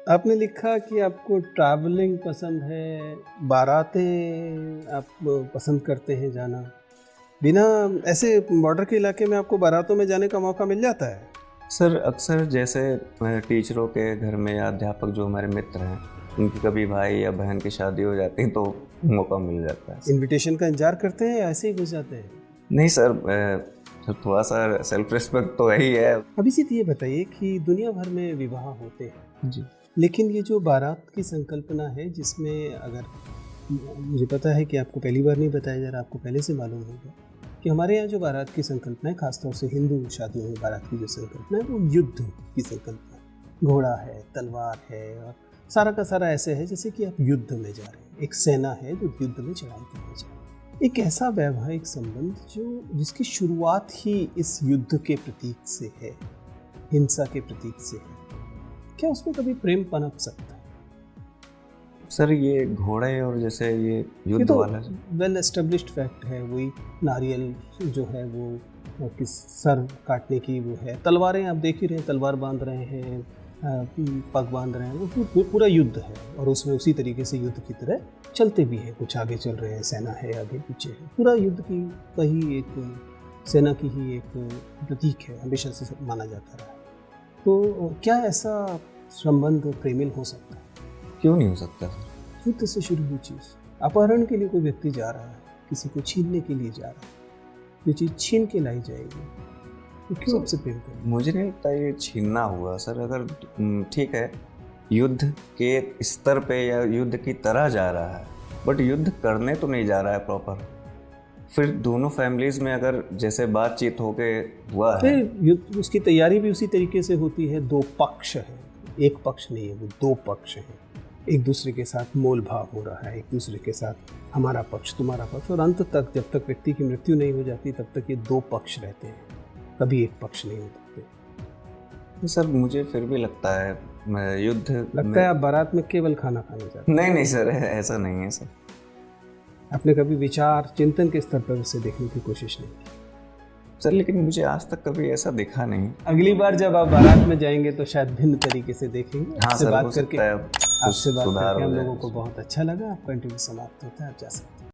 आपने लिखा कि आपको ट्रैवलिंग पसंद है, बारातें आप पसंद करते हैं जाना। बिना ऐसे बॉर्डर के इलाके में आपको बारातों में जाने का मौका मिल जाता है? सर अक्सर जैसे टीचरों के घर में या अध्यापक जो हमारे मित्र हैं, उनकी कभी भाई या बहन की शादी हो जाती है तो मौका मिल जाता है। इनविटेशन का इंतजार करते हैं या ऐसे ही घुस जाते हैं? नहीं सर, थोड़ा सा सेल्फ रिस्पेक्ट तो यही है। अभिजीत, ये बताइए कि दुनिया भर में विवाह होते हैं जी। लेकिन ये जो बारात की संकल्पना है, जिसमें अगर मुझे पता है कि आपको पहली बार नहीं बताया जा रहा, आपको पहले से मालूम होगा कि हमारे यहाँ जो बारात की संकल्पना है, खासतौर से हिंदू शादियों में बारात की जो संकल्पना है वो युद्ध की संकल्पना है। घोड़ा है, तलवार है और सारा का सारा ऐसे है जैसे कि आप युद्ध में जा रहे हैं। एक सेना है जो युद्ध में चढ़ाई करने जा रही है। एक ऐसा वैवाहिक संबंध जिसकी शुरुआत ही इस युद्ध के प्रतीक से है, हिंसा के प्रतीक से है। क्या उसमें कभी प्रेम पनप सकता है? सर ये घोड़े और जैसे ये युद्ध तो वाला वेल एस्टेब्लिश्ड फैक्ट है। वही नारियल जो है वो किस सर काटने की वो है, तलवारें आप देख ही रहे हैं, तलवार बांध रहे हैं, पग बांध रहे हैं, वो पूरा युद्ध है। और उसमें उसी तरीके से युद्ध की तरह चलते भी हैं, कुछ आगे चल रहे हैं, सेना है आगे पीछे है, पूरा युद्ध की ही एक सेना की ही एक प्रतीक है, हमेशा से माना जाता रहा है। तो क्या ऐसा संबंध प्रेमिल हो सकता है? क्यों नहीं हो सकता सर? युद्ध से शुरू हुई चीज़, अपहरण के लिए कोई व्यक्ति जा रहा है, किसी को छीनने के लिए जा रहा है, ये चीज़ छीन के लाई जाएगी, तो क्यों आपसे प्रेम करें? मुझे नहीं लगता ये छीनना हुआ सर। अगर ठीक है, युद्ध के स्तर पे या युद्ध की तरह जा रहा है, बट युद्ध करने तो नहीं जा रहा है प्रॉपर। फिर दोनों फैमिलीज में अगर जैसे बातचीत होके हुआ है, फिर उसकी तैयारी भी उसी तरीके से होती है। दो पक्ष हैं, एक पक्ष नहीं है, वो दो पक्ष हैं। एक दूसरे के साथ मोल भाव हो रहा है, एक दूसरे के साथ हमारा पक्ष तुम्हारा पक्ष, और अंत तक जब तक व्यक्ति की मृत्यु नहीं हो जाती तब तक ये दो पक्ष रहते हैं, कभी एक पक्ष नहीं हो पाते। सर मुझे फिर भी लगता है युद्ध लगता है आप बारात में केवल खाना खाने जाते हैं? नहीं सर, ऐसा नहीं है सर। आपने कभी विचार चिंतन के स्तर पर उसे देखने की कोशिश नहीं की? सर लेकिन मुझे आज तक कभी ऐसा दिखा नहीं। अगली बार जब आप बारात में जाएंगे तो शायद भिन्न तरीके से देखेंगे। हाँ आपसे सर, बात हो करके सकता है आपसे बात करके हम हो लोगों जाए। को बहुत अच्छा लगा। आपका इंटरव्यू समाप्त होता है, आप जा सकते हैं।